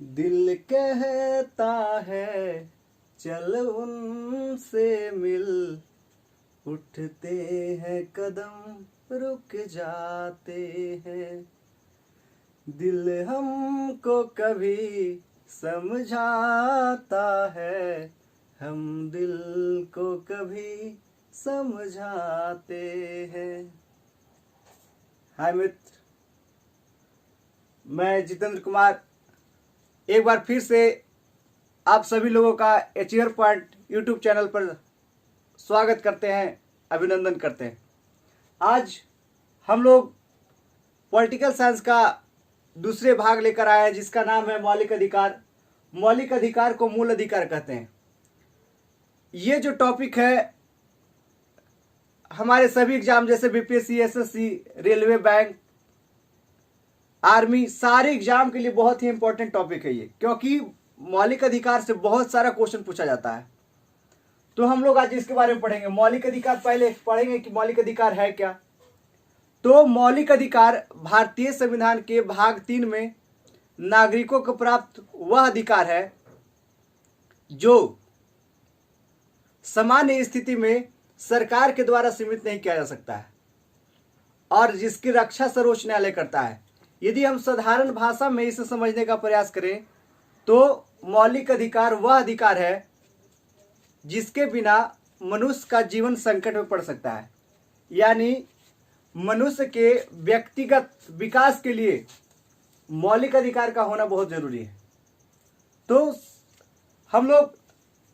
दिल कहता है चल उनसे मिल, उठते हैं कदम रुक जाते हैं। दिल हमको कभी समझाता है, हम दिल को कभी समझाते हैं। हाय मित्र, मैं जितेंद्र कुमार एक बार फिर से आप सभी लोगों का एचियर पॉइंट यूट्यूब चैनल पर स्वागत करते हैं, अभिनंदन करते हैं। आज हम लोग पॉलिटिकल साइंस का दूसरे भाग लेकर आए हैं, जिसका नाम है मौलिक अधिकार। मौलिक अधिकार को मूल अधिकार कहते हैं। ये जो टॉपिक है हमारे सभी एग्जाम जैसे BPSC, SSC, railway, bank, army, सारे एग्जाम के लिए बहुत ही इंपॉर्टेंट टॉपिक है ये, क्योंकि मौलिक अधिकार से बहुत सारा क्वेश्चन पूछा जाता है। तो हम लोग आज इसके बारे में पढ़ेंगे। मौलिक अधिकार पहले पढ़ेंगे कि मौलिक अधिकार है क्या। तो मौलिक अधिकार भारतीय संविधान के भाग 3 में नागरिकों को प्राप्त वह अधिकार है जो सामान्य स्थिति में सरकार के द्वारा सीमित नहीं किया जा सकता है और जिसकी रक्षा सर्वोच्च न्यायालय करता है। यदि हम साधारण भाषा में इसे समझने का प्रयास करें तो मौलिक अधिकार वह अधिकार है जिसके बिना मनुष्य का जीवन संकट में पड़ सकता है। यानी मनुष्य के व्यक्तिगत विकास के लिए मौलिक अधिकार का होना बहुत जरूरी है। तो हम लोग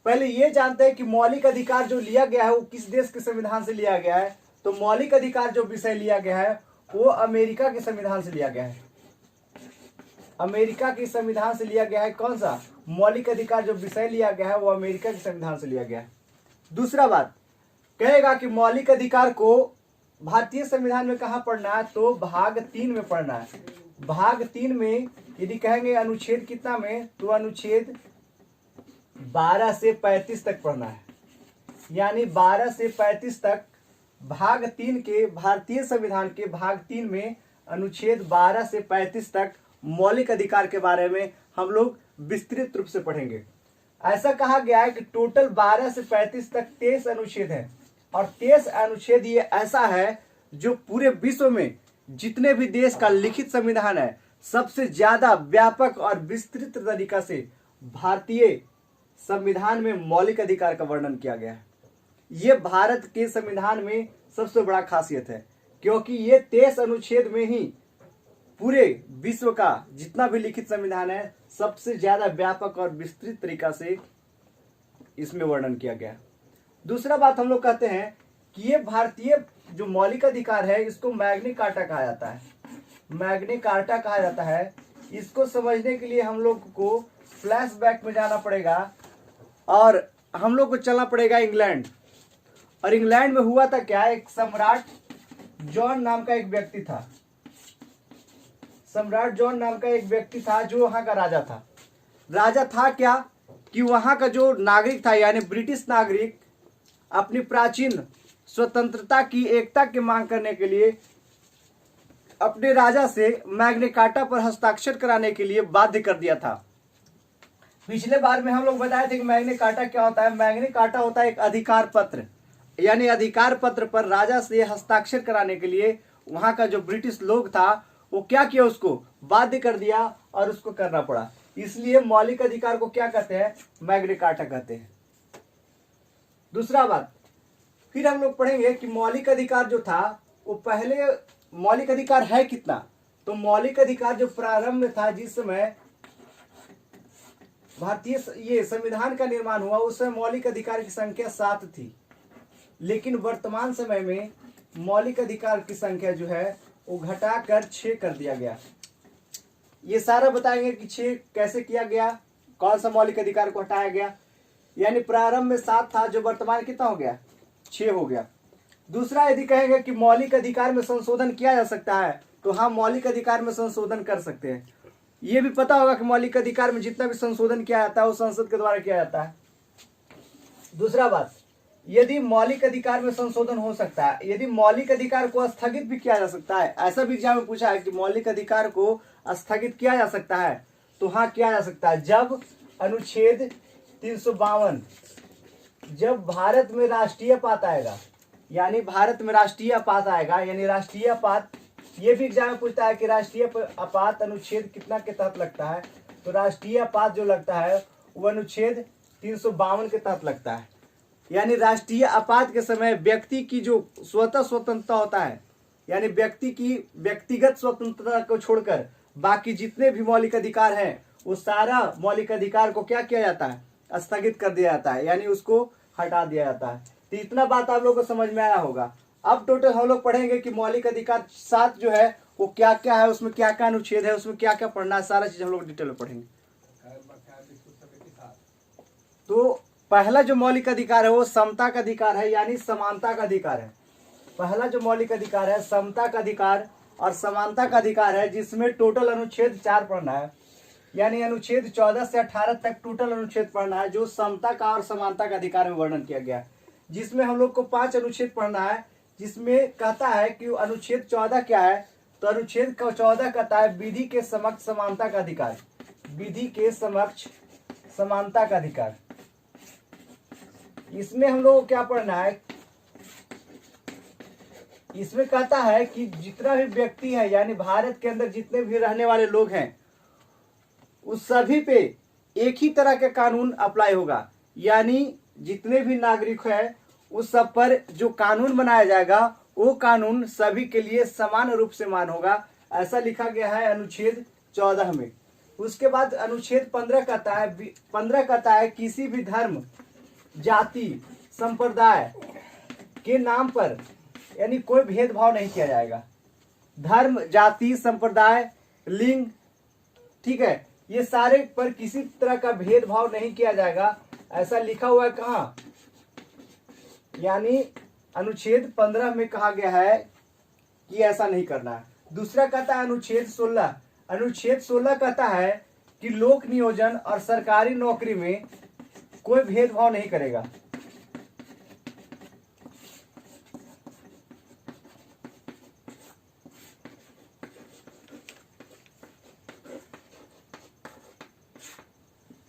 पहले ये जानते हैं कि मौलिक अधिकार जो लिया गया है वो किस देश के संविधान से लिया गया है। तो मौलिक अधिकार जो विषय लिया गया है वो अमेरिका के संविधान से लिया गया है। अमेरिका के संविधान से लिया गया है। कौन सा मौलिक अधिकार जो विषय लिया गया है वो अमेरिका के संविधान से लिया गया है। दूसरा बात कहेगा कि मौलिक अधिकार को भारतीय संविधान में कहाँ पढ़ना है, तो भाग 3 में पढ़ना है। भाग 3 में यदि कहेंगे अनुच्छेद कितना में, तो अनुच्छेद 12 से 35 तक पढ़ना है। यानी 12 से 35 तक भाग 3 के भारतीय संविधान के भाग 3 में अनुच्छेद 12 से 35 तक मौलिक अधिकार के बारे में हम लोग विस्तृत रूप से पढ़ेंगे। ऐसा कहा गया है कि टोटल 12 से 35 तक 23 अनुच्छेद हैं और 23 अनुच्छेद ये ऐसा है जो पूरे विश्व में जितने भी देश का लिखित संविधान है सबसे ज्यादा व्यापक और विस्तृत तरीका से भारतीय संविधान में मौलिक अधिकार का वर्णन किया गया है। ये भारत के संविधान में सबसे बड़ा खासियत है, क्योंकि ये 23 अनुच्छेद में ही पूरे विश्व का जितना भी लिखित संविधान है सबसे ज्यादा व्यापक और विस्तृत तरीका से इसमें वर्णन किया गया है। दूसरा बात हम लोग कहते हैं कि ये भारतीय जो मौलिक अधिकार है इसको मैग्ना कार्टा कहा जाता है। मैग्ना कार्टा कहा जाता है। इसको समझने के लिए हम लोग को फ्लैशबैक में जाना पड़ेगा और हम लोग को चलना पड़ेगा इंग्लैंड। और इंग्लैंड में हुआ था क्या, एक सम्राट जॉन नाम का एक व्यक्ति था। सम्राट जॉन नाम का एक व्यक्ति था जो वहां का राजा था। राजा था क्या कि वहां का जो नागरिक था यानी ब्रिटिश नागरिक अपनी प्राचीन स्वतंत्रता की एकता की मांग करने के लिए अपने राजा से मैग्ना कार्टा पर हस्ताक्षर कराने के लिए बाध्य कर दिया था। पिछले बार में हम लोग बताए थे कि मैग्ना कार्टा क्या होता है। मैग्ना कार्टा होता है एक अधिकार पत्र, यानी अधिकार पत्र पर राजा से हस्ताक्षर कराने के लिए वहां का जो ब्रिटिश लोग था वो क्या किया, उसको बाध्य कर दिया और उसको करना पड़ा। इसलिए मौलिक अधिकार को क्या कहते हैं, मैग्ना कार्टा कहते हैं। दूसरा बात फिर हम लोग पढ़ेंगे कि मौलिक अधिकार जो था वो पहले मौलिक अधिकार है कितना। तो मौलिक अधिकार जो प्रारंभ में था, जिस समय भारतीय ये संविधान का निर्माण हुआ उस समय मौलिक अधिकार की संख्या 7 थी। लेकिन वर्तमान समय में मौलिक अधिकार की संख्या जो है वो घटाकर 6 कर दिया गया। ये सारा बताएंगे कि 6 कैसे किया गया, कौन सा मौलिक अधिकार को हटाया गया। यानी प्रारंभ में 7 था जो वर्तमान कितना हो गया, 6 हो गया। दूसरा यदि कहेंगे कि मौलिक अधिकार में संशोधन किया जा सकता है, तो हाँ मौलिक अधिकार में संशोधन कर सकते हैं। ये भी पता होगा कि मौलिक अधिकार में जितना भी संशोधन किया जाता है वो संसद के द्वारा किया जाता है। दूसरा बात, यदि मौलिक अधिकार में संशोधन हो सकता है, यदि मौलिक अधिकार को स्थगित भी किया जा सकता है, ऐसा भी एग्जाम में पूछा है कि मौलिक अधिकार को स्थगित किया जा सकता है, तो हाँ किया जा सकता है। जब अनुच्छेद 352, जब भारत में राष्ट्रीय पात आएगा, यानी भारत में राष्ट्रीय आपात आएगा, यानी राष्ट्रीय आपात, ये भी एग्जाम में पूछता है कि राष्ट्रीय आपात अनुच्छेद कितना के तहत लगता है। तो राष्ट्रीय आपात जो लगता है वो अनुच्छेद 352 के तहत लगता है। यानी राष्ट्रीय आपात के समय व्यक्ति की जो स्वतंत्रता होता है, यानी व्यक्ति की व्यक्तिगत स्वतंत्रता को छोड़कर बाकी जितने भी मौलिक अधिकार हैं वो सारा मौलिक अधिकार को क्या किया जाता है, स्थगित कर दिया जाता है, यानी उसको हटा दिया जाता है। तो इतना बात आप लोगों को समझ में आया होगा। अब टोटल हम लोग पढ़ेंगे कि मौलिक अधिकार 7 जो है वो क्या क्या है, उसमें क्या क्या अनुच्छेद है, उसमें क्या क्या पढ़ना है, सारा चीज हम लोग डिटेल में पढ़ेंगे। तो पहला जो मौलिक अधिकार है वो समता का अधिकार है, यानी समानता का अधिकार है। पहला जो मौलिक अधिकार है समता का अधिकार और समानता का अधिकार है, जिसमें टोटल अनुच्छेद 4 पढ़ना है, यानी अनुच्छेद 14 से 18 तक टोटल अनुच्छेद पढ़ना है जो समता का और समानता का अधिकार में वर्णन किया गया है। जिसमें हम लोग को 5 अनुच्छेद पढ़ना है, जिसमें कहता है कि अनुच्छेद 14 क्या है। तो अनुच्छेद 14 कहता है विधि के समक्ष समानता का अधिकार, विधि के समक्ष समानता का अधिकार। इसमें हम लोग को क्या पढ़ना है, इसमें कहता है कि जितना भी व्यक्ति है, यानी भारत के अंदर जितने भी रहने वाले लोग हैं उस सभी पे एक ही तरह का कानून अप्लाई होगा, यानी जितने भी नागरिक हैं उस सब पर जो कानून बनाया जाएगा वो कानून सभी के लिए समान रूप से मान होगा, ऐसा लिखा गया है अनुच्छेद 14 में। उसके बाद अनुच्छेद 15 कहता है किसी भी धर्म, जाति, संप्रदाय के नाम पर यानी कोई भेदभाव नहीं किया जाएगा। धर्म, जाति, संप्रदाय, लिंग, ठीक है, ये सारे पर किसी तरह का भेदभाव नहीं किया जाएगा, ऐसा लिखा हुआ है। कहाँ, यानी अनुच्छेद 15 में कहा गया है कि ऐसा नहीं करना है। दूसरा कहता है अनुच्छेद 16, अनुच्छेद 16 कहता है कि लोक नियोजन और सरकारी नौकरी में कोई भेदभाव नहीं करेगा।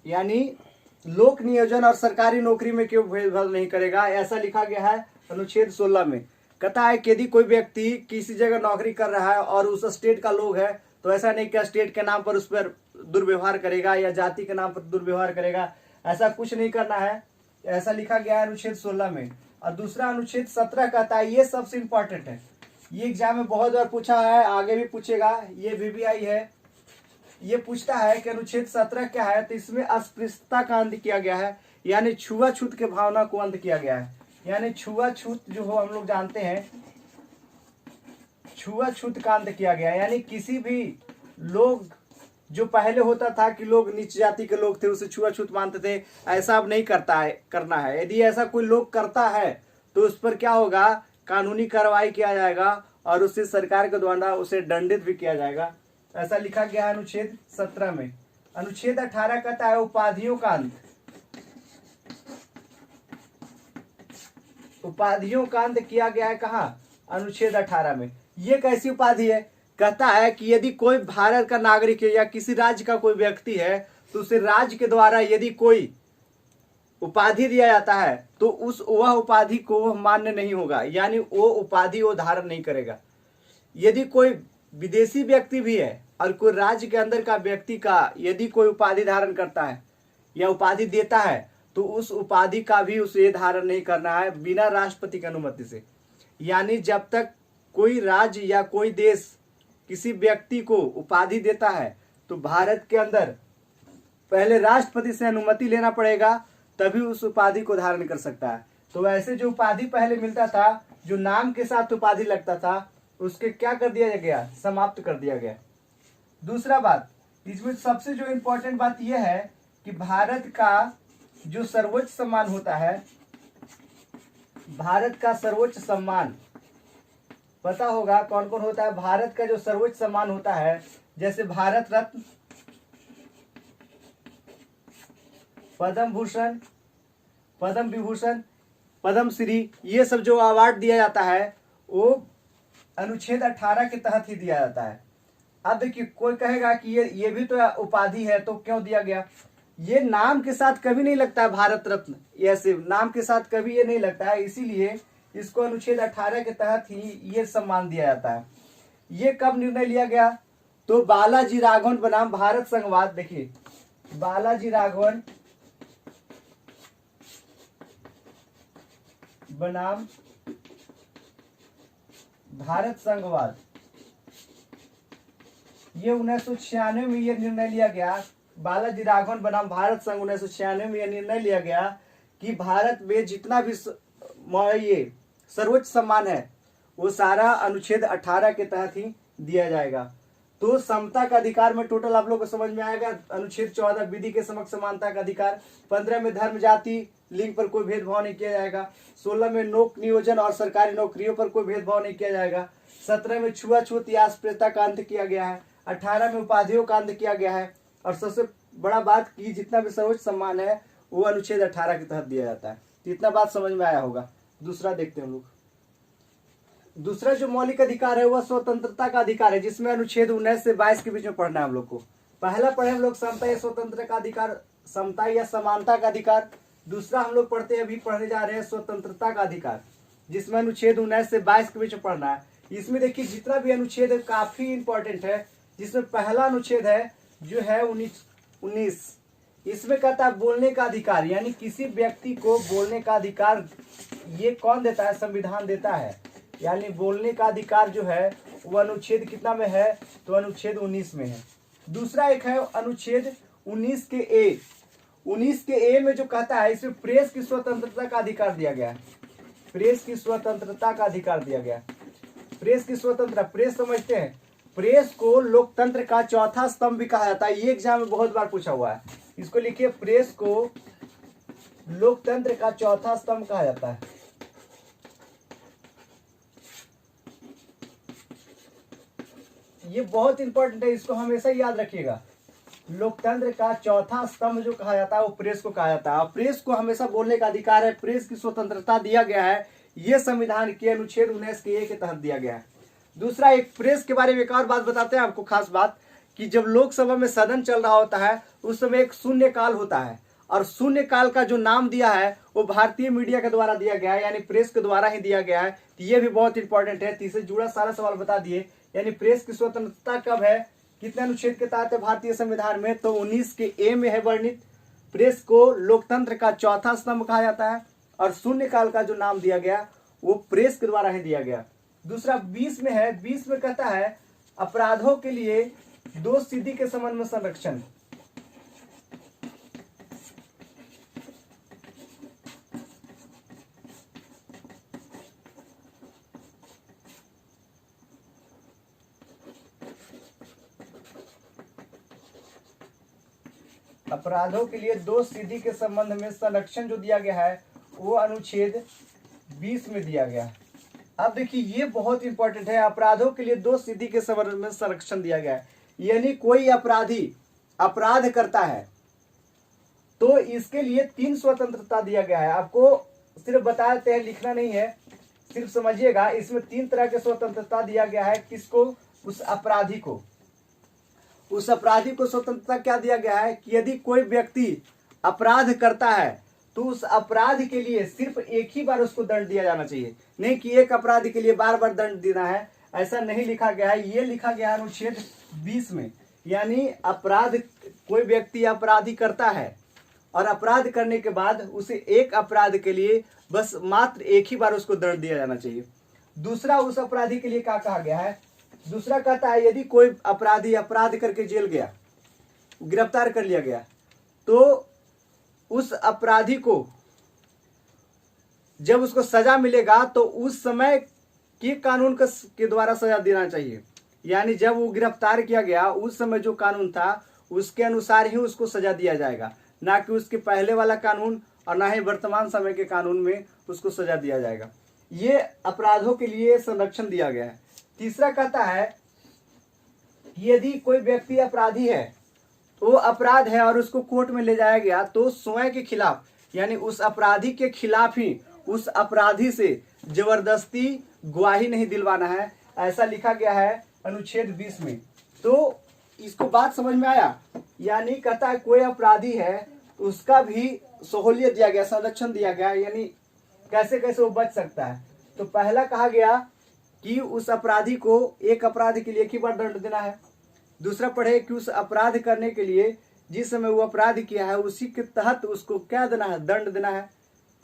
यानी लोक नियोजन और सरकारी नौकरी में क्यों भेदभाव नहीं करेगा, ऐसा लिखा गया है अनुच्छेद 16 में। कहता है कि यदि कोई व्यक्ति किसी जगह नौकरी कर रहा है और उस स्टेट का लोग है तो ऐसा नहीं कि स्टेट के नाम पर उस पर दुर्व्यवहार करेगा या जाति के नाम पर दुर्व्यवहार करेगा, ऐसा कुछ नहीं करना है, ऐसा लिखा गया है अनुच्छेद 16 में। और दूसरा अनुच्छेद 17 कहता है, ये सबसे इंपॉर्टेंट है, ये एग्जाम में बहुत बार पूछा है, आगे भी पूछेगा, ये VVI है, ये पूछता है कि अनुच्छेद 17 क्या है। तो इसमें अस्पृश्यता का अंत किया गया है, यानी छुआछूत के भावना को अंत किया गया है। यानी छुआछूत जो हो हम लोग जानते हैं, छुआछूत का अंत किया गया है, यानी किसी भी लोग जो पहले होता था कि लोग नीच जाति के लोग थे उसे छुआछूत मानते थे, ऐसा अब नहीं करना है। यदि ऐसा कोई लोग करता है तो उस पर क्या होगा, कानूनी कार्रवाई किया जाएगा और उससे सरकार के द्वारा उसे दंडित भी किया जाएगा, ऐसा लिखा गया है अनुच्छेद 17 में। अनुच्छेद 18 कहता है उपाधियों का अंत, उपाधियों का अंत किया गया है कहाँ, अनुच्छेद 18 में। ये कैसी उपाधि है, कहता है कि यदि कोई भारत का नागरिक है या किसी राज्य का कोई व्यक्ति है तो उसे राज्य के द्वारा यदि कोई उपाधि दिया जाता है तो वह उपाधि को मान्य नहीं होगा, यानी वो उपाधि वो धारण नहीं करेगा। यदि कोई विदेशी व्यक्ति भी है और कोई राज्य के अंदर का व्यक्ति का यदि कोई उपाधि धारण करता है या उपाधि देता है तो उस उपाधि का भी उसे धारण नहीं करना है बिना राष्ट्रपति की अनुमति से। यानी जब तक कोई राज्य या कोई देश किसी व्यक्ति को उपाधि देता है तो भारत के अंदर पहले राष्ट्रपति से अनुमति लेना पड़ेगा, तभी उस उपाधि को धारण कर सकता है। तो वैसे जो उपाधि पहले मिलता था, जो नाम के साथ उपाधि लगता था, उसके क्या कर दिया गया, समाप्त कर दिया गया। दूसरा बात, इसमें सबसे जो इम्पोर्टेंट बात यह है कि भारत का जो सर्वोच्च सम्मान होता है, भारत का सर्वोच्च सम्मान पता होगा कौन कौन होता है। भारत का जो सर्वोच्च सम्मान होता है, जैसे भारत रत्न, पद्म भूषण, पद्म विभूषण, पद्म श्री, ये सब जो अवार्ड दिया जाता है वो अनुच्छेद 18 के तहत ही दिया जाता है। अब देखिए कोई कहेगा कि ये भी तो उपाधि है तो क्यों दिया गया। ये नाम के साथ कभी नहीं लगता है भारत रत्न, ऐसे नाम के साथ कभी ये नहीं लगता है, इसीलिए इसको अनुच्छेद 18 के तहत ही ये सम्मान दिया जाता है। ये कब निर्णय लिया गया, तो बालाजी राघवन बनाम भारत संघवाद, देखिए बालाजी राघवन बनाम भारत संघवाद, ये 1996 में ये निर्णय लिया गया। बालाजी राघवन बनाम भारत संघ 1996 में यह निर्णय लिया गया कि भारत में जितना भी ये सर्वोच्च सम्मान है वो सारा अनुच्छेद 18 के तहत ही दिया जाएगा। तो समता का अधिकार में टोटल आप लोग को समझ में आएगा। अनुच्छेद 14 विधि के समक्ष समानता का अधिकार, 15 में धर्म जाति लिंग पर कोई भेदभाव नहीं किया जाएगा, 16 में नौक नियोजन और सरकारी नौकरियों पर कोई भेदभाव नहीं किया जाएगा, 17 में छुआछूत या अस्पृश्यता का अंत किया गया है, 18 में उपाधियों का अंत किया गया है, और सबसे बड़ा बात कि जितना भी सर्वोच्च सम्मान है वो अनुच्छेद 18 के तहत दिया जाता है। तो इतना बात समझ में आया होगा। दूसरा देखते हैं हम लोग। दूसरा जो मौलिक अधिकार है वह स्वतंत्रता का अधिकार है, जिसमें अनुच्छेद 19 से 22 के बीच में पढ़ना है हम लोग को। पहला पढ़े हम लोग समता या स्वतंत्र का अधिकार, समता या समानता का अधिकार। दूसरा हम लोग पढ़ते हैं, अभी पढ़ने जा रहे हैं स्वतंत्रता का अधिकार, जिसमें अनुच्छेद 19 से 22 के बीच में पढ़ना है। इसमें देखिए जितना भी अनुच्छेद है काफी इंपॉर्टेंट है। जिसमें पहला अनुच्छेद है जो है 19, इसमें कहता है बोलने का अधिकार, यानी किसी व्यक्ति को बोलने का अधिकार ये कौन देता है, संविधान देता है। यानी बोलने का अधिकार जो है वो अनुच्छेद कितना में है, तो अनुच्छेद 19 में है। दूसरा एक है अनुच्छेद 19 के ए, 19 के ए में जो कहता है इसमें प्रेस की स्वतंत्रता का अधिकार दिया गया है। प्रेस की स्वतंत्रता का अधिकार दिया गया। प्रेस की स्वतंत्रता, प्रेस समझते हैं, प्रेस को लोकतंत्र का चौथा स्तंभ भी कहा जाता है। ये एग्जाम में बहुत बार पूछा हुआ है, इसको लिखिए, प्रेस को लोकतंत्र का चौथा स्तंभ कहा जाता है। ये बहुत इंपॉर्टेंट है, इसको हमेशा याद रखिएगा। लोकतंत्र का चौथा स्तंभ जो कहा जाता है वो प्रेस को कहा जाता है। प्रेस को हमेशा बोलने का अधिकार है, प्रेस की स्वतंत्रता दिया गया है, ये संविधान के अनुच्छेद 19 के ए के तहत दिया गया है। दूसरा एक प्रेस के बारे में एक और बात बताते हैं आपको, खास बात, कि जब लोकसभा में सदन चल रहा होता है उस समय एक शून्य काल होता है, और शून्य काल का जो नाम दिया है वो भारतीय मीडिया के द्वारा दिया गया है, यानी प्रेस के द्वारा ही दिया गया है। तो ये भी बहुत इंपॉर्टेंट है। इससे जुड़ा सारा सवाल बता दिए। यानी प्रेस की स्वतंत्रता कब है, कितने अनुच्छेद के तहत है भारतीय संविधान में, तो 19 के ए में है वर्णित। प्रेस को लोकतंत्र का चौथा स्तंभ कहा जाता है, और शून्य काल का जो नाम दिया गया वो प्रेस के द्वारा ही दिया गया। दूसरा 20 में है, 20 में कहता है अपराधों के लिए दोष सिद्धि के संबंध में संरक्षण। अपराधों के लिए दोष सिद्धि के संबंध में संरक्षण जो दिया गया है वो अनुच्छेद 20 में दिया गया है। अब देखिए ये बहुत इंपॉर्टेंट है, अपराधों के लिए दोष सिद्धि के संबंध में संरक्षण दिया गया है। यानी कोई अपराधी अपराध करता है तो इसके लिए 3 स्वतंत्रता दिया गया है। आपको सिर्फ बता देते हैं, लिखना नहीं है, सिर्फ समझिएगा। इसमें 3 तरह के स्वतंत्रता दिया गया है। किसको, उस अपराधी को। उस अपराधी को स्वतंत्रता क्या दिया गया है कि यदि कोई व्यक्ति अपराध करता है तो उस अपराध के लिए सिर्फ एक ही बार उसको दंड दिया जाना चाहिए, नहीं कि एक अपराध के लिए बार बार दंड देना है, ऐसा नहीं लिखा गया है। ये लिखा गया है अनुच्छेद 20 में। यानी अपराध, कोई व्यक्ति अपराधी करता है और अपराध करने के बाद उसे एक अपराध के लिए बस मात्र एक ही बार उसको दंड दिया जाना चाहिए। दूसरा उस अपराधी के लिए क्या कहा गया है, दूसरा कहता है यदि कोई अपराधी अपराध करके जेल गया, गिरफ्तार कर लिया गया, तो उस अपराधी को जब उसको सजा मिलेगा तो उस समय के कानून के द्वारा सजा देना चाहिए। यानी जब वो गिरफ्तार किया गया उस समय जो कानून था उसके अनुसार ही उसको सजा दिया जाएगा, ना कि उसके पहले वाला कानून और ना ही वर्तमान समय के कानून में उसको सजा दिया जाएगा। ये अपराधों के लिए संरक्षण दिया गया है। तीसरा कहता है कि यदि कोई व्यक्ति अपराधी है, वो अपराध है और उसको कोर्ट में ले जाया गया, तो स्वयं के खिलाफ, यानी उस अपराधी के खिलाफ ही उस अपराधी से जबरदस्ती गवाही नहीं दिलवाना है, ऐसा लिखा गया है अनुच्छेद 20 में। तो इसको बात समझ में आया। यानी कहता है कोई अपराधी है उसका भी सहूलियत दिया गया, संरक्षण दिया गया, यानी कैसे कैसे वो बच सकता है। तो पहला कहा गया कि उस अपराधी को एक अपराध के लिए एक ही बार दंड देना है। दूसरा पढ़े कि उस अपराध करने के लिए जिस समय वो अपराध किया है उसी के तहत उसको क्या देना है, दंड देना है।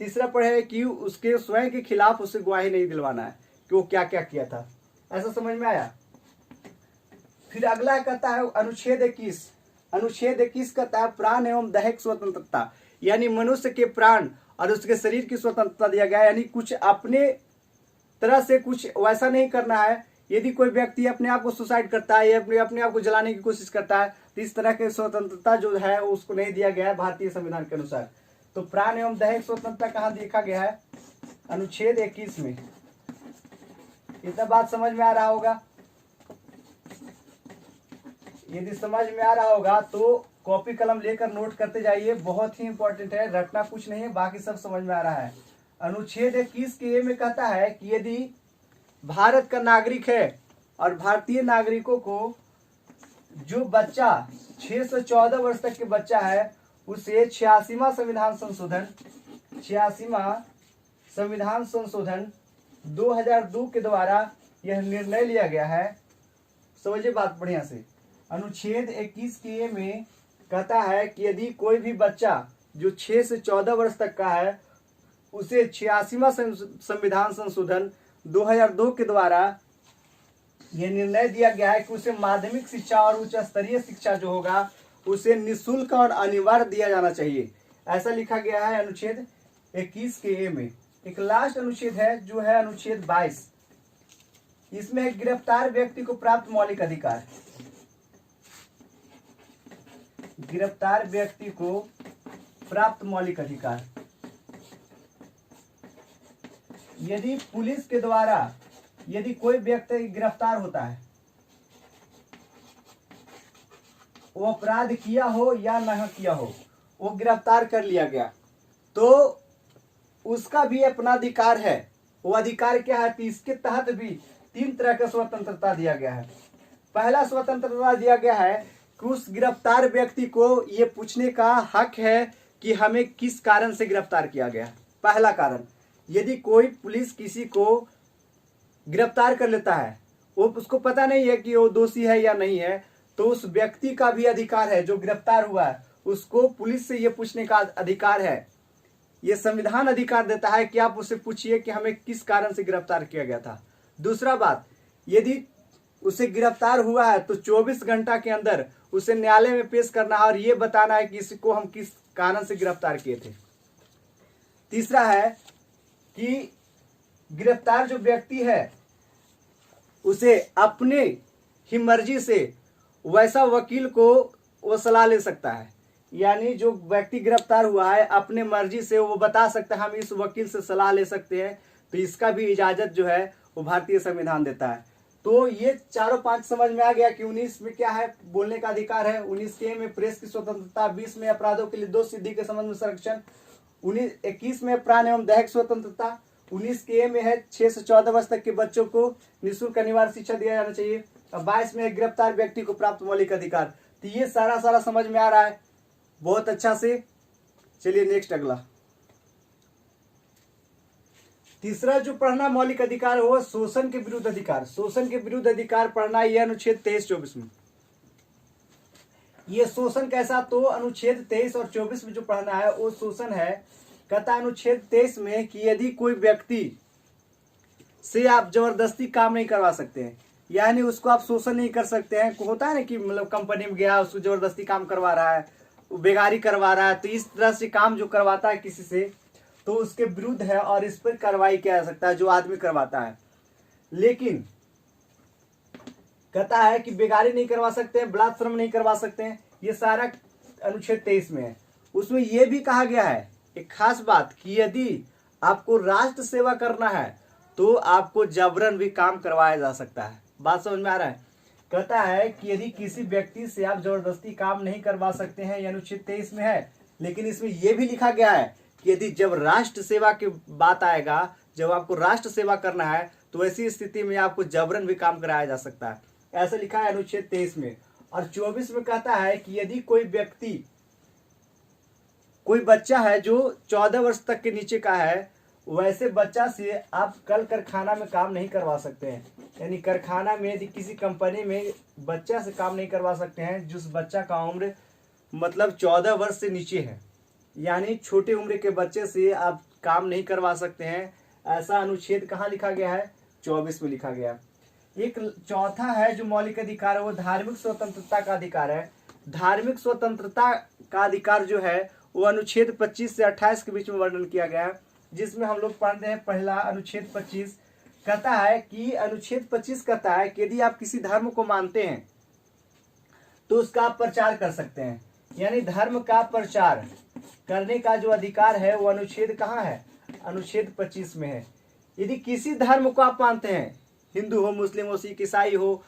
तीसरा पढ़े कि उसके स्वयं के खिलाफ उसे गवाही नहीं दिलवाना है कि वो क्या क्या किया था। ऐसा समझ में आया। फिर अगला कहता है अनुच्छेद 21। अनुच्छेद 21 कहता है प्राण एवं दैहिक स्वतंत्रता, यानी मनुष्य के प्राण और उसके शरीर की स्वतंत्रता दिया गया है। यानी कुछ अपने तरह से कुछ वैसा नहीं करना है। यदि कोई व्यक्ति अपने आप को सुसाइड करता है या अपने आप को जलाने की कोशिश करता है तो इस तरह की स्वतंत्रता जो है उसको नहीं दिया गया है भारतीय संविधान के अनुसार। तो प्राण एवं दैहिक स्वतंत्रता कहाँ देखा गया है, अनुच्छेद 21 में। इतना बात समझ में आ रहा होगा। यदि समझ में आ रहा होगा तो कॉपी कलम लेकर नोट करते जाइए, बहुत ही इंपॉर्टेंट है, रटना कुछ नहीं है, बाकी सब समझ में आ रहा है। अनुच्छेद 21 के ए में कहता है कि यदि भारत का नागरिक है और भारतीय नागरिकों को जो बच्चा 6 से 14 वर्ष तक के बच्चा है उसे 86वां संविधान संशोधन 2002 के द्वारा यह निर्णय लिया गया है। समझिए बात बढ़िया से। अनुच्छेद 21 के ए में कहता है कि यदि कोई भी बच्चा जो 6 से 14 वर्ष तक का है उसे 86वां संविधान संशोधन 2002 के द्वारा यह निर्णय दिया गया है कि उसे माध्यमिक शिक्षा और उच्च स्तरीय शिक्षा जो होगा उसे निःशुल्क और अनिवार्य दिया जाना चाहिए। ऐसा लिखा गया है अनुच्छेद 21 के ए में। एक लास्ट अनुच्छेद है जो है अनुच्छेद 22। इसमें है गिरफ्तार व्यक्ति को प्राप्त मौलिक अधिकार। गिरफ्तार व्यक्ति को प्राप्त मौलिक अधिकार, यदि पुलिस के द्वारा यदि कोई व्यक्ति गिरफ्तार होता है, वो अपराध किया हो या नहीं किया हो, वो गिरफ्तार कर लिया गया तो उसका भी अपना अधिकार है। वो अधिकार क्या है कि इसके तहत भी 3 तरह का स्वतंत्रता दिया गया है। पहला स्वतंत्रता दिया गया है कि उस गिरफ्तार व्यक्ति को ये पूछने का हक है कि हमें किस कारण से गिरफ्तार किया गया। पहला कारण, यदि कोई पुलिस किसी को गिरफ्तार कर लेता है, वो उसको पता नहीं है कि वो दोषी है या नहीं है, तो उस व्यक्ति का भी अधिकार है जो गिरफ्तार हुआ है, उसको पुलिस से ये पूछने का अधिकार है। ये संविधान अधिकार देता है कि आप उससे पूछिए कि हमें किस कारण से गिरफ्तार किया गया था। दूसरा बात, यदि उसे गिरफ्तार हुआ है तो 24 घंटा के अंदर उसे न्यायालय में पेश करना है और ये बताना है कि इसको हम किस कारण से गिरफ्तार किए थे। तीसरा है कि गिरफ्तार जो व्यक्ति है उसे अपने ही मर्जी से वैसा वकील को वो सलाह ले सकता है। यानी जो व्यक्ति गिरफ्तार हुआ है अपने मर्जी से वो बता सकता है हम इस वकील से सलाह ले सकते हैं, तो इसका भी इजाजत जो है वो भारतीय संविधान देता है। तो ये चारों 5 समझ में आ गया कि 19 में क्या है, बोलने का अधिकार है। 19 के में प्रेस की स्वतंत्रता, 20 में अपराधों के लिए दोष सिद्धि के संबंध में संरक्षण, 21 में प्राण एवं दैहिक स्वतंत्रता, 19 के में है 6 से 14 वर्ष तक के बच्चों को निःशुल्क अनिवार्य शिक्षा दिया जाना चाहिए, और 22 में है गिरफ्तार व्यक्ति को प्राप्त मौलिक अधिकार। तो ये सारा समझ में आ रहा है बहुत अच्छा से। चलिए नेक्स्ट अगला, तीसरा जो पढ़ना मौलिक अधिकार हो शोषण के विरुद्ध अधिकार। शोषण के विरुद्ध अधिकार पढ़ना यह अनुच्छेद 23-24 में। ये शोषण कैसा, तो अनुच्छेद 23 और 24 में जो पढ़ना है वो शोषण है। कहता है अनुच्छेद 23 में कि यदि कोई व्यक्ति से आप जबरदस्ती काम नहीं करवा सकते हैं, यानी उसको आप शोषण नहीं कर सकते हैं। होता है ना कि मतलब कंपनी में गया उसको जबरदस्ती काम करवा रहा है, बेगारी करवा रहा है, तो इस तरह से काम जो करवाता है किसी से तो उसके विरुद्ध है और इस पर कार्रवाई किया जा सकता है जो आदमी करवाता है। लेकिन कहता है कि बेगारी नहीं करवा सकते हैं, बलात्श्रम नहीं करवा सकते हैं, ये सारा अनुच्छेद 23 में है। उसमें यह भी कहा गया है एक खास बात कि यदि आपको राष्ट्र सेवा करना है तो आपको जबरन भी काम करवाया जा सकता है। बात समझ में आ रहा है। कहता है कि यदि किसी व्यक्ति से आप जबरदस्ती काम नहीं करवा सकते हैं, यह अनुच्छेद 23 में है। लेकिन इसमें यह भी लिखा गया है कि यदि जब राष्ट्र सेवा की बात आएगा, जब आपको राष्ट्र सेवा करना है तो ऐसी स्थिति में आपको जबरन भी काम कराया जा सकता है। ऐसा लिखा है अनुच्छेद 23 में। और 24 में कहता है कि यदि कोई व्यक्ति, कोई बच्चा है जो 14 वर्ष तक के नीचे का है, वैसे बच्चा से आप कल कारखाना में काम नहीं करवा सकते हैं। यानी कारखाना में यदि किसी कंपनी में बच्चा से काम नहीं करवा सकते हैं जिस बच्चा का उम्र मतलब 14 वर्ष से नीचे है। यानी छोटे उम्र के बच्चे से आप काम नहीं करवा सकते हैं। ऐसा अनुच्छेद कहाँ लिखा गया है? 24 में लिखा गया। एक चौथा है जो मौलिक अधिकार है, वो धार्मिक स्वतंत्रता का अधिकार है। धार्मिक स्वतंत्रता का अधिकार जो है वो अनुच्छेद 25 से 28 के बीच में वर्णन किया गया है, जिसमें हम लोग पढ़ते हैं पहला अनुच्छेद 25 कहता है कि अनुच्छेद 25 कहता है कि यदि आप किसी धर्म को मानते हैं तो उसका आप प्रचार कर सकते हैं। यानी धर्म का प्रचार करने का जो अधिकार है वो अनुच्छेद कहाँ है? अनुच्छेद 25 में है। यदि किसी धर्म को आप मानते हैं, हिंदू हो, मुस्लिम हो, सिख, ईसाई हो,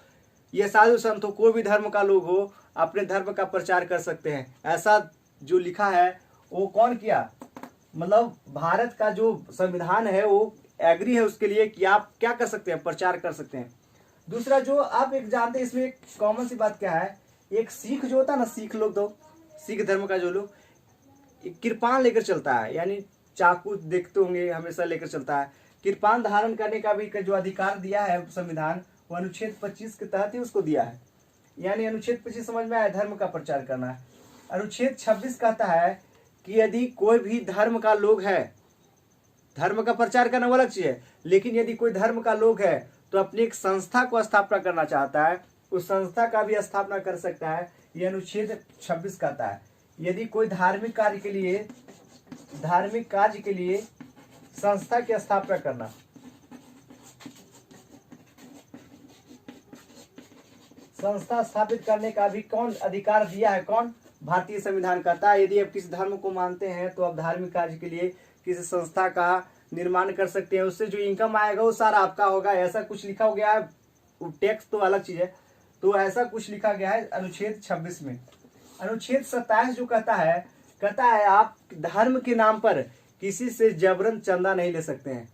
ये साधु संत हो, कोई भी धर्म का लोग हो, अपने धर्म का प्रचार कर सकते हैं। ऐसा जो लिखा है वो कौन किया? मतलब भारत का जो संविधान है वो एग्री है उसके लिए कि आप क्या कर सकते हैं? प्रचार कर सकते हैं। दूसरा जो आप एक जानते हैं, इसमें एक कॉमन सी बात क्या है, एक सिख जो होता है ना, सिख लोग, तो सिख धर्म का जो लोग कृपान लेकर चलता है, यानी चाकू देखते होंगे हमेशा लेकर चलता है। कृपान धारण करने का भी जो अधिकार दिया है संविधान, वो अनुच्छेद 25 के तहत ही उसको दिया है। यानी अनुच्छेद 25 समझ में आया, धर्म का प्रचार करना है। अनुच्छेद 26 कहता है कि यदि कोई भी धर्म का लोग है, धर्म का प्रचार करना वो अलग चीज है, लेकिन यदि कोई धर्म का लोग है तो अपनी एक संस्था को स्थापना करना चाहता है, उस संस्था का भी स्थापना कर सकता है। यह अनुच्छेद 26 कहता है। यदि कोई धार्मिक कार्य के लिए संस्था की स्थापना करना, संस्था स्थापित करने का भी कौन अधिकार दिया है? कौन? भारतीय संविधान कहता है यदि आप किसी धर्म को मानते हैं तो आप धार्मिक कार्य के लिए किसी संस्था का निर्माण कर सकते हैं, उससे जो इनकम आएगा वो सारा आपका होगा। ऐसा कुछ लिखा हो गया है, टैक्स तो अलग चीज है, तो ऐसा कुछ लिखा गया है अनुच्छेद 26 में। अनुच्छेद 27 जो कहता है आप धर्म के नाम पर किसी से जबरन चंदा नहीं ले सकते हैं।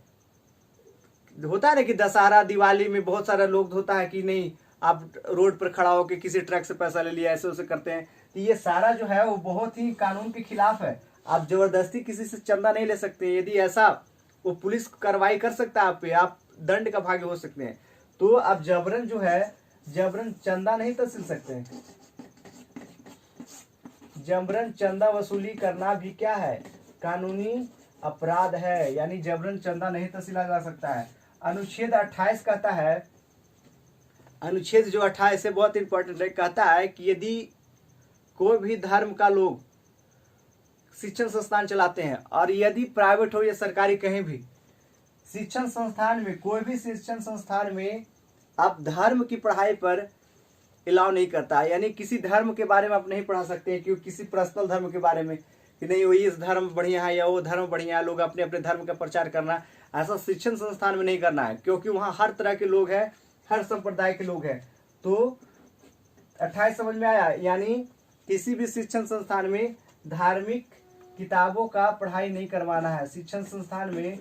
होता है ना कि दशहरा दिवाली में बहुत सारे लोग होता है कि नहीं, आप रोड पर खड़ा होकर किसी ट्रक से पैसा ले लिया, ऐसे उसे करते हैं। तो ये सारा जो है वो बहुत ही कानून के खिलाफ है। आप जबरदस्ती किसी से चंदा नहीं ले सकते। यदि ऐसा, वो पुलिस कार्रवाई कर सकता है आप पे, आप दंड का भागी हो सकते हैं। तो आप जबरन जो है, जबरन चंदा नहीं तहसील सकते हैं। जबरन चंदा वसूली करना भी क्या है? कानूनी अपराध है। यानी जबरन चंदा नहीं तहसीला जा सकता है। अनुच्छेद 28 कहता है, अनुच्छेद जो 28 है बहुत इंपॉर्टेंट है, कहता है कि यदि कोई भी धर्म का लोग शिक्षण संस्थान चलाते हैं, और यदि प्राइवेट हो या सरकारी, कहीं भी शिक्षण संस्थान में, कोई भी शिक्षण संस्थान में आप धर्म की पढ़ाई पर अलाउ नहीं करता। यानी किसी धर्म के बारे में आप नहीं पढ़ा सकते, क्योंकि किसी पर्सनल धर्म के बारे में कि नहीं वो इस धर्म बढ़िया है या वो धर्म बढ़िया है, लोग अपने अपने धर्म का प्रचार करना, ऐसा शिक्षण संस्थान में नहीं करना है, क्योंकि वहाँ हर तरह के लोग हैं, हर संप्रदाय के लोग हैं। तो 28 समझ में आया? यानी किसी भी शिक्षण संस्थान में धार्मिक किताबों का पढ़ाई नहीं करवाना है। शिक्षण संस्थान में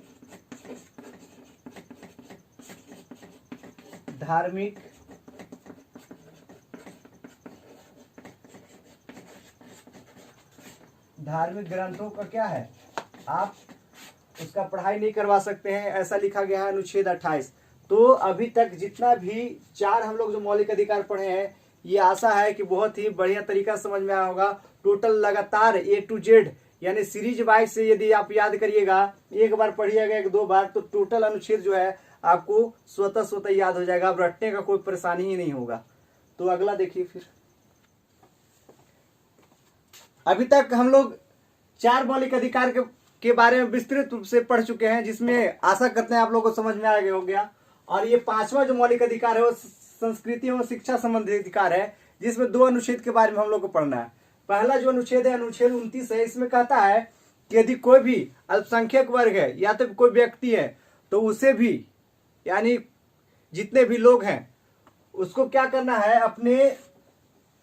धार्मिक ग्रंथों का क्या है, आप उसका पढ़ाई नहीं करवा सकते हैं। ऐसा लिखा गया है अनुच्छेद 28। तो अभी तक जितना भी 4 हम लोग जो मौलिक अधिकार पढ़े हैं, ये आशा है कि बहुत ही बढ़िया तरीका समझ में आया होगा। टोटल लगातार A to Z यानी सीरीज वाइज से यदि आप याद करिएगा, एक बार पढ़िएगा, 1-2 बार, तो टोटल अनुच्छेद जो है आपको स्वतः याद हो जाएगा। अब रटने का कोई परेशानी ही नहीं होगा। तो अगला देखिए फिर। अभी तक हम लोग 4 मौलिक अधिकार के बारे में विस्तृत रूप से पढ़ चुके हैं, जिसमें आशा करते हैं आप लोगों को समझ में आ गया हो गया। और ये 5वां जो मौलिक अधिकार है वो संस्कृति एवं शिक्षा संबंधी अधिकार है, जिसमें 2 अनुच्छेद के बारे में हम लोग को पढ़ना है। पहला जो अनुच्छेद है, अनुच्छेद 29 है। इसमें कहता है कि यदि कोई भी अल्पसंख्यक वर्ग है या तो कोई व्यक्ति है, तो उसे भी, यानी जितने भी लोग हैं, उसको क्या करना है, अपने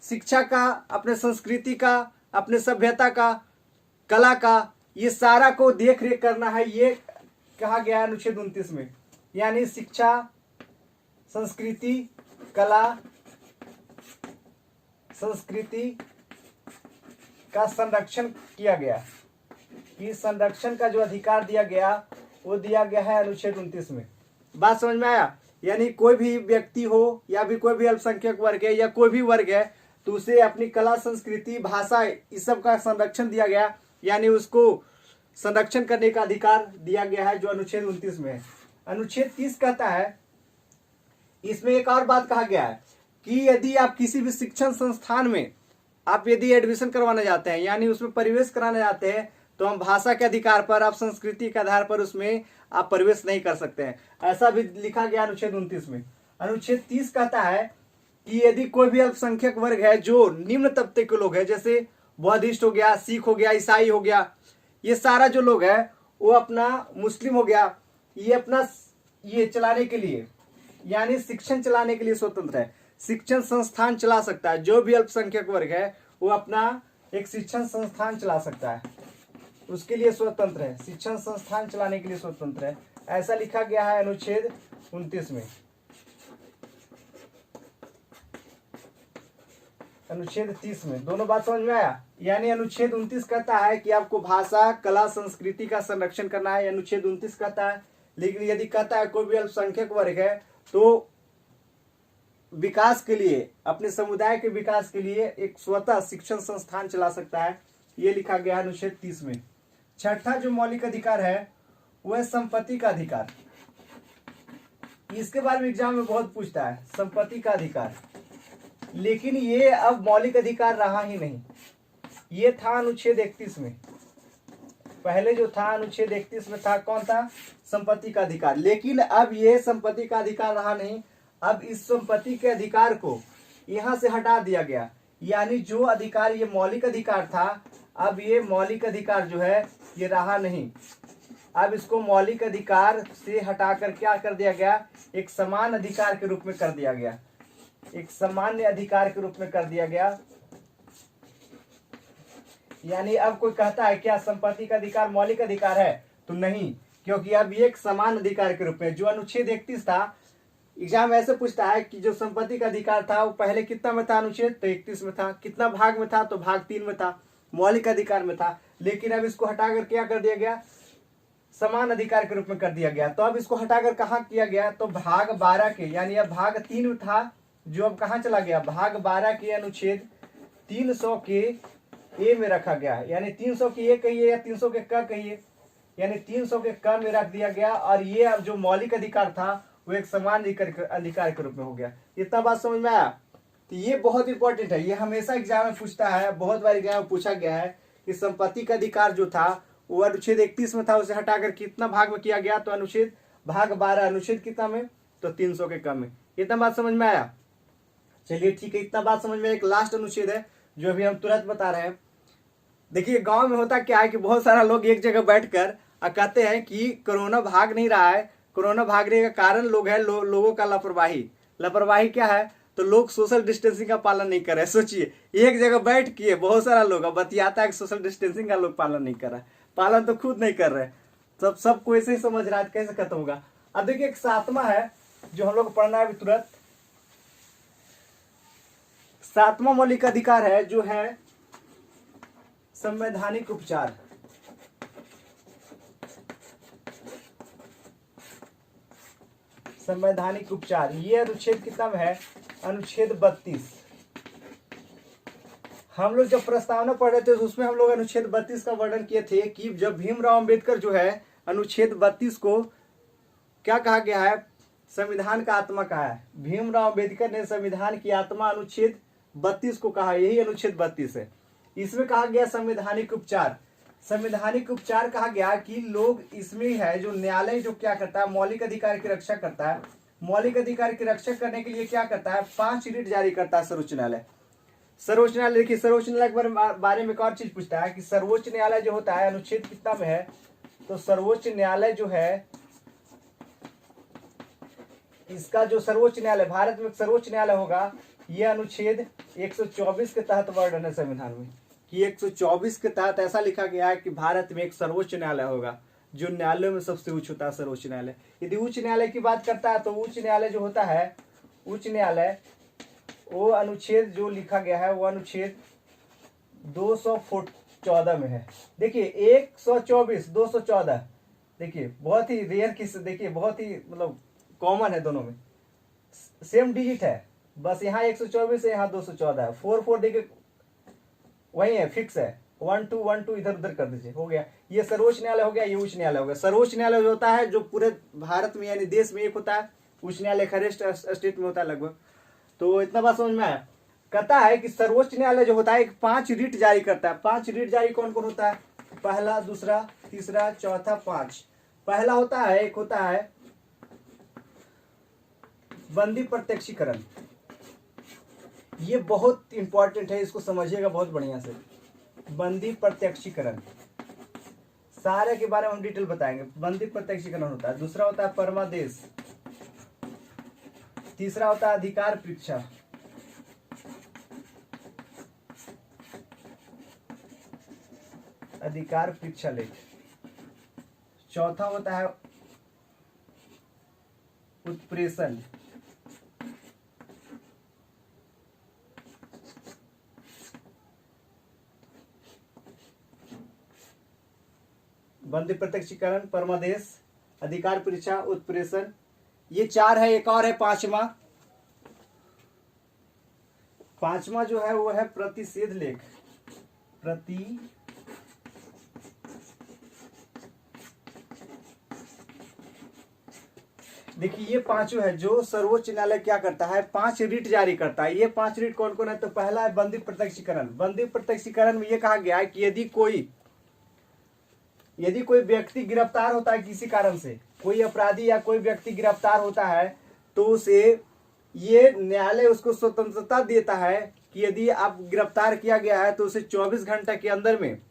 शिक्षा का, अपने संस्कृति का, अपने सभ्यता का, कला का, ये सारा को देख रेख करना है। ये कहा गया है अनुच्छेद 29 में। यानी शिक्षा, संस्कृति, कला संस्कृति का संरक्षण किया गया, कि संरक्षण का जो अधिकार दिया गया वो दिया गया है अनुच्छेद 29 में। बात समझ में आया? यानी कोई भी व्यक्ति हो या भी कोई भी अल्पसंख्यक वर्ग है या कोई भी वर्ग है तो उसे अपनी कला संस्कृति भाषा इस सब का संरक्षण दिया गया, यानी उसको संरक्षण करने का अधिकार दिया गया है जो अनुच्छेद 29 में है। अनुच्छेद 30 कहता है, इसमें एक और बात कहा गया है कि यदि आप किसी भी शिक्षण संस्थान में आप यदि एडमिशन करवाना चाहते हैं, यानी उसमें प्रवेश कराना चाहते हैं, तो हम भाषा के अधिकार पर, आप संस्कृति के आधार पर उसमें आप प्रवेश नहीं कर सकते हैं। ऐसा भी लिखा गया अनुच्छेद 29 में। अनुच्छेद 30 कहता है कि यदि कोई भी अल्पसंख्यक वर्ग है जो निम्न तबके के लोग हैं, जैसे बौद्धिस्ट हो गया, सिख हो गया, ईसाई हो गया, ये सारा जो लोग है वो अपना, मुस्लिम हो गया, ये अपना ये चलाने के लिए, यानी शिक्षण चलाने के लिए स्वतंत्र है, शिक्षण संस्थान चला सकता है। जो भी अल्पसंख्यक वर्ग है वो अपना एक शिक्षण संस्थान चला सकता है, उसके लिए स्वतंत्र है, शिक्षण संस्थान चलाने के लिए स्वतंत्र है। ऐसा लिखा गया है अनुच्छेद 29 में। अनुच्छेद 30 में दोनों बात समझ में आया? यानी अनुच्छेद 29 कहता है कि आपको भाषा कला संस्कृति का संरक्षण करना है, अनुच्छेद 29 कहता है। लेकिन यदि कहता है कोई भी अल्पसंख्यक वर्ग है तो विकास के लिए, अपने समुदाय के विकास के लिए एक स्वतः शिक्षण संस्थान चला सकता है, ये लिखा गया है अनुच्छेद 30 में। छठा जो मौलिक अधिकार है वह है संपत्ति का अधिकार। इसके बारे में एग्जाम में बहुत पूछता है, संपत्ति का अधिकार। लेकिन ये अब मौलिक अधिकार रहा ही नहीं, ये था अनुच्छेद 31 में। पहले जो था अनुच्छेद 31 में था, कौन था? संपत्ति का अधिकार। लेकिन अब ये संपत्ति का अधिकार रहा नहीं, अब इस संपत्ति के अधिकार को यहां से हटा दिया गया। यानी जो अधिकार ये मौलिक अधिकार था, अब ये मौलिक अधिकार जो है ये रहा नहीं, अब इसको मौलिक अधिकार से हटाकर क्या कर दिया गया? एक समान अधिकार के रूप में कर दिया गया, एक सामान्य अधिकार के रूप में कर दिया गया। यानी अब कोई कहता है क्या संपत्ति का अधिकार मौलिक अधिकार है? तो नहीं, क्योंकि अब ये एक समान अधिकार के रूप में, जो अनुच्छेद 31 था, एग्जाम ऐसे पूछता है कि जो संपत्ति का अधिकार था वो पहले कितना में था? अनुच्छेद तो 31 में था। कितना भाग में था? तो भाग 3 में था, मौलिक अधिकार में था। लेकिन अब इसको हटाकर क्या कर दिया गया? समान अधिकार के रूप में कर दिया गया। तो अब इसको हटाकर कहाँ किया गया? तो भाग 12 के, यानी अब भाग 3 में था जो अब कहाँ चला गया? भाग 12 के अनुच्छेद 300 के ए में रखा गया। यानी 300 के ए कहिए या 300 के क कहिए, यानी 300 के क में रख दिया गया। और ये अब जो मौलिक अधिकार था वो एक समान अधिकार के रूप में हो गया। इतना बात समझ में आया? तो ये बहुत इंपॉर्टेंट है, ये हमेशा एग्जाम में पूछता है, बहुत बार एग्जाम में पूछा गया है कि संपत्ति का अधिकार जो था वो अनुच्छेद 31 में था, उसे हटाकर कितना भाग में किया गया? तो अनुच्छेद भाग 12, अनुच्छेद कितना में? तो 300 के क में। इतना बात समझ में आया? चलिए ठीक है, इतना बात समझ में। एक लास्ट अनुच्छेद है जो अभी हम तुरंत बता रहे हैं। देखिए गांव में होता क्या है कि बहुत सारा लोग एक जगह बैठकर कहते हैं कि कोरोना भाग नहीं रहा है। कोरोना भागने का कारण लोग है लोगों का लापरवाही। लापरवाही क्या है? तो लोग सोशल डिस्टेंसिंग का पालन नहीं कर रहे। सोचिए एक जगह बैठ के बहुत सारा लोग बतियाता है कि सोशल डिस्टेंसिंग का लोग पालन नहीं कर रहा है, पालन तो खुद नहीं कर रहे, सब सबको ऐसे ही समझ रहा है, कैसे खत्म होगा? अब देखिए एक 7वां है जो हम लोग पढ़ना है अभी तुरंत। 7वां मौलिक अधिकार है जो है संवैधानिक उपचार। संवैधानिक उपचार, ये अनुच्छेद कितना में है? अनुच्छेद 32। हम लोग जब प्रस्तावना पढ़ रहे थे तो उसमें हम लोग अनुच्छेद 32 का वर्णन किए थे कि जब भीमराव अंबेडकर जो है अनुच्छेद 32 को क्या कहा गया है? संविधान का आत्मा कहा है। भीमराव अंबेडकर ने संविधान की आत्मा अनुच्छेद 32 को कहा, यही अनुच्छेद 32 है। इसमें कहा गया संवैधानिक उपचार। संवैधानिक उपचार कहा गया कि लोग इसमें है जो न्यायालय जो क्या करता है? मौलिक अधिकार की रक्षा करता है। मौलिक अधिकार की रक्षा करने के लिए क्या करता है? 5 रिट जारी करता है सर्वोच्च न्यायालय। सर्वोच्च न्यायालय, देखिए सर्वोच्च न्यायालय के बारे में एक और चीज पूछता है कि सर्वोच्च न्यायालय जो होता है अनुच्छेद कितना में है? तो सर्वोच्च न्यायालय जो है, इसका जो सर्वोच्च न्यायालय, भारत में सर्वोच्च न्यायालय होगा, यह अनुच्छेद 124 के तहत वर्णन है संविधान में कि 124 के तहत ऐसा लिखा गया है कि भारत में एक सर्वोच्च न्यायालय होगा जो न्यायालयों में सबसे उच्च होता है, सर्वोच्च न्यायालय। यदि उच्च न्यायालय की बात करता है तो उच्च न्यायालय जो होता है उच्च न्यायालय वो अनुच्छेद जो लिखा गया है वो अनुच्छेद 214 में है। देखिए 124 214, देखिए बहुत ही रेयर किस, देखिए बहुत ही मतलब कॉमन है, दोनों में सेम डिजिट है, बस यहाँ 124 है, यहाँ 214 है। 4 देखिए वही है, फिक्स है। 1 2 इधर उधर कर दीजिए, हो गया। ये सर्वोच्च न्यायालय हो गया, ये उच्च न्यायालय हो गया। सर्वोच्च न्यायालय जो होता है जो पूरे भारत में यानी देश में एक होता है, उच्च न्यायालय हर स्टेट में होता है लगभग। तो इतना बात समझ में आया। कहता है कि सर्वोच्च न्यायालय जो होता है 5 रिट जारी करता है। 5 रिट जारी कौन कौन होता है? पहला, दूसरा, तीसरा, चौथा, 5। पहला होता है, एक होता है बंदी प्रत्यक्षीकरण। ये बहुत इंपॉर्टेंट है, इसको समझिएगा बहुत बढ़िया से। बंदी प्रत्यक्षीकरण सारे के बारे में हम डिटेल बताएंगे। बंदी प्रत्यक्षीकरण होता है। दूसरा होता है परमादेश। तीसरा होता है अधिकार परीक्षा। अधिकार परीक्षा लेख। चौथा होता है उत्प्रेषण। बंदी प्रत्यक्षीकरण, परमादेश, अधिकार परीक्षा, उत्प्रेषण, ये 4 है। एक और है पांचवा। पांचवा जो है वो है प्रतिषेध लेख। देखिए ये पांचों है जो सर्वोच्च न्यायालय क्या करता है, 5 रिट जारी करता है। ये 5 रिट कौन कौन है? तो पहला है बंदी प्रत्यक्षीकरण। बंदी प्रत्यक्षीकरण में ये कहा गया है कि यदि कोई व्यक्ति गिरफ्तार होता है किसी कारण से, कोई अपराधी या कोई व्यक्ति गिरफ्तार होता है, तो उसे ये न्यायालय उसको स्वतंत्रता देता है कि यदि आप गिरफ्तार किया गया है तो उसे 24 घंटे के अंदर में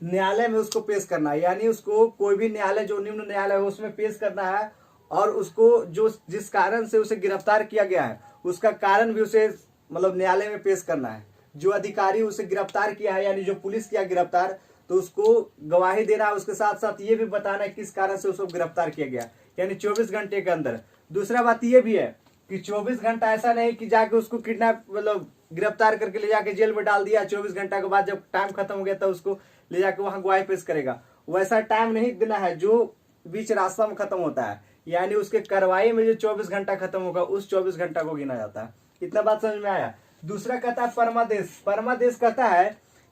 न्यायालय में उसको पेश करना है। यानी उसको कोई भी न्यायालय जो निम्न न्यायालय है उसमें पेश करना है, और उसको जो जिस कारण से उसे गिरफ्तार किया गया है उसका कारण भी उसे मतलब न्यायालय में पेश करना है। जो अधिकारी उसे गिरफ्तार किया है यानी जो पुलिस किया गिरफ्तार, तो उसको गवाही देना है, उसके साथ साथ ये भी बताना है किस कारण से उसको गिरफ्तार किया गया, यानी 24 घंटे के अंदर। दूसरा बात ये भी है कि 24 घंटा ऐसा नहीं कि जाके उसको किडनैप मतलब गिरफ्तार करके ले जाके जेल में डाल दिया, 24 घंटा के बाद जब टाइम खत्म हो गया तो उसको ले जाके वहां गवाही पेश करेगा। वैसा टाइम नहीं देना है जो बीच रास्ता में खत्म होता है, यानी उसके कार्रवाई में जो 24 घंटा खत्म होगा उस 24 घंटा को गिना जाता है। इतना बात समझ में आया। दूसरा कहता है परमादेश। परमादेश कहता है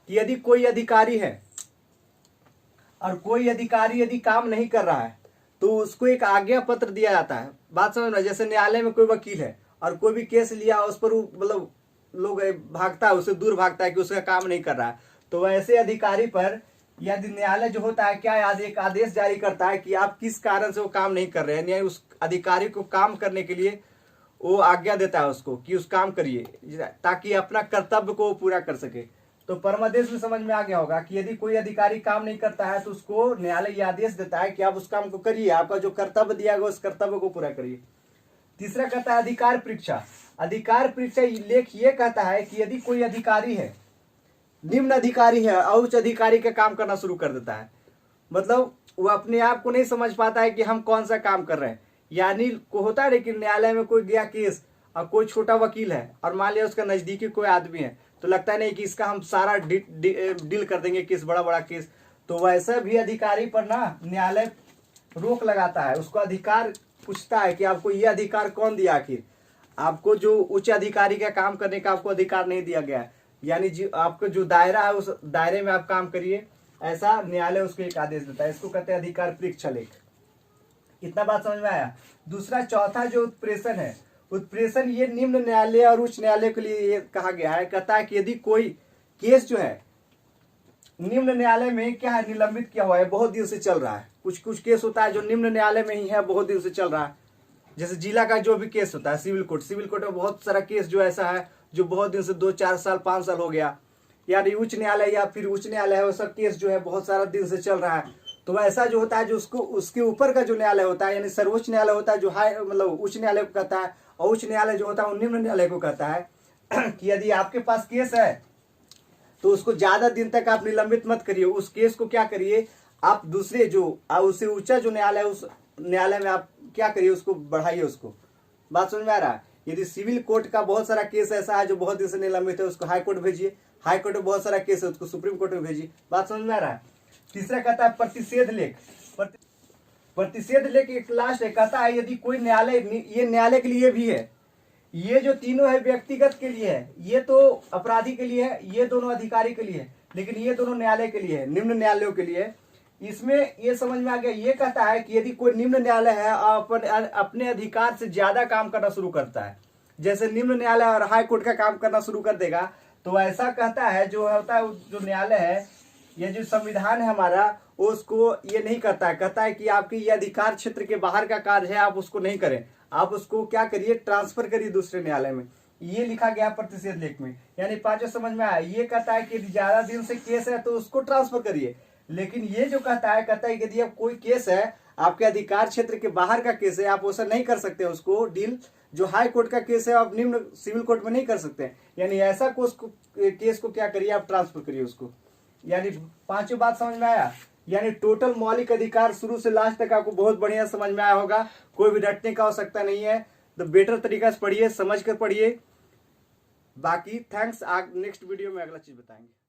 कि यदि कोई अधिकारी है और कोई अधिकारी यदि काम नहीं कर रहा है तो उसको एक आज्ञा पत्र दिया जाता है। बात समझ में, जैसे न्यायालय में कोई वकील है और कोई भी केस लिया उस पर मतलब लोग भागता है, उससे दूर भागता है कि उसका काम नहीं कर रहा है, तो वैसे अधिकारी पर यदि न्यायालय जो होता है क्या एक आदेश जारी करता है कि आप किस कारण से वो काम नहीं कर रहे हैं, यानी उस अधिकारी को काम करने के लिए वो आज्ञा देता है उसको कि उस काम करिए ताकि अपना कर्तव्य को पूरा कर सके। तो परमादेश में समझ में आ गया होगा कि यदि कोई अधिकारी काम नहीं करता है तो उसको न्यायालय ये आदेश देता है कि आप उस काम को करिए, आपका जो कर्तव्य दिया गया उस कर्तव्य को पूरा करिए। तीसरा कहता है अधिकार परीक्षा। अधिकार परीक्षा लेख ये कहता है कि यदि कोई अधिकारी है, निम्न अधिकारी है और उच्च अधिकारी का काम करना शुरू कर देता है, मतलब वो अपने आप को नहीं समझ पाता है कि हम कौन सा काम कर रहे हैं। यानी को होता है लेकिन न्यायालय में कोई गया केस और कोई छोटा वकील है और मान लिया उसका नजदीकी कोई आदमी है, तो लगता है नहीं कि इसका हम सारा डील कर देंगे केस, बड़ा बड़ा केस। तो वैसा भी अधिकारी पर ना न्यायालय रोक लगाता है, उसको अधिकार पूछता है कि आपको ये अधिकार कौन दिया, आखिर आपको जो उच्च अधिकारी का काम करने का आपको अधिकार नहीं दिया गया है, यानी आपको जो दायरा है उस दायरे में आप काम करिए, ऐसा न्यायालय उसको एक आदेश देता है। इसको कहते हैं अधिकार परीक्षा लेख। इतना बात समझ में आया। दूसरा चौथा जो उत्प्रेषण है, उत्प्रेषण ये निम्न न्यायालय और उच्च न्यायालय के लिए ये कहा गया है। कहता है कि यदि कोई केस जो है निम्न न्यायालय में क्या है निलंबित किया हुआ है, बहुत दिन से चल रहा है, कुछ कुछ केस होता है जो निम्न न्यायालय में ही है बहुत दिन से चल रहा है, जैसे जिला का जो भी केस होता है सिविल कोर्ट में बहुत सारा केस जो ऐसा है जो बहुत दिन से 2-4 साल 5 साल हो गया, यानी उच्च न्यायालय या फिर उच्च न्यायालय है वो सब केस जो है बहुत सारा दिन से चल रहा है। तो ऐसा जो होता है जो उसको उसके ऊपर का जो न्यायालय होता है यानी सर्वोच्च न्यायालय होता है जो हाई मतलब उच्च न्यायालय को कहता है, और उच्च न्यायालय जो होता है वो निम्न न्यायालय को कहता है कि यदि आपके पास केस है तो उसको ज्यादा दिन तक आप निलंबित मत करिए, उस केस को क्या करिए आप दूसरे जो उससे ऊंचा जो न्यायालय उस न्यायालय में आप क्या करिए उसको बढ़ाइए, उसको बात समझ में आ रहा है। यदि सिविल कोर्ट का बहुत सारा केस ऐसा है जो बहुत दिन से निलंबित है, उसको हाई कोर्ट भेजिए। हाई कोर्ट में बहुत सारा केस है, उसको सुप्रीम कोर्ट में भेजिए। बात समझ में आ रहा है। तीसरा कहता है प्रतिषेध लेख। प्रतिषेध लेख एक लास्ट है, कहता है यदि कोई न्यायालय, ये न्यायालय के लिए भी है, ये जो तीनों है व्यक्तिगत के लिए है, ये तो अपराधी के लिए है, ये दोनों अधिकारी के लिए है, लेकिन ये दोनों न्यायालय के लिए है, निम्न न्यायालयों के लिए। इसमें ये समझ में आ गया, ये कहता है कि यदि कोई निम्न न्यायालय है और अपने अधिकार से ज्यादा काम करना शुरू करता है, जैसे निम्न न्यायालय और हाई कोर्ट का काम करना शुरू कर देगा, तो ऐसा कहता है जो होता है, जो न्यायालय है, ये जो संविधान है हमारा, उसको ये नहीं करता है। कहता है कि आपकी ये अधिकार क्षेत्र के बाहर का कार्य है, आप उसको नहीं करें, आप उसको क्या करिए, ट्रांसफर करिए दूसरे न्यायालय में। ये लिखा गया प्रतिषेध लेख में। यानी पांचों समझ में आया। ये कहता है कि यदि ज्यादा दिन से केस है तो उसको ट्रांसफर करिए, लेकिन ये जो कहता है कि यदि अब कोई केस है, आपके अधिकार क्षेत्र के बाहर का केस है, आप वैसा नहीं कर सकते उसको डील। जो हाई कोर्ट का केस है आप निम्न सिविल कोर्ट में नहीं कर सकते। यानी ऐसा केस को क्या करिए, आप ट्रांसफर करिए उसको। यानी पांचों बात समझ में आया। यानी टोटल मौलिक अधिकार शुरू से लास्ट तक आपको बहुत बढ़िया समझ में आया होगा। कोई भी रटने का आवश्यकता नहीं है, तो बेटर तरीका से पढ़िए, समझ कर पढ़िए। बाकी थैंक्स। नेक्स्ट वीडियो में अगला चीज बताएंगे।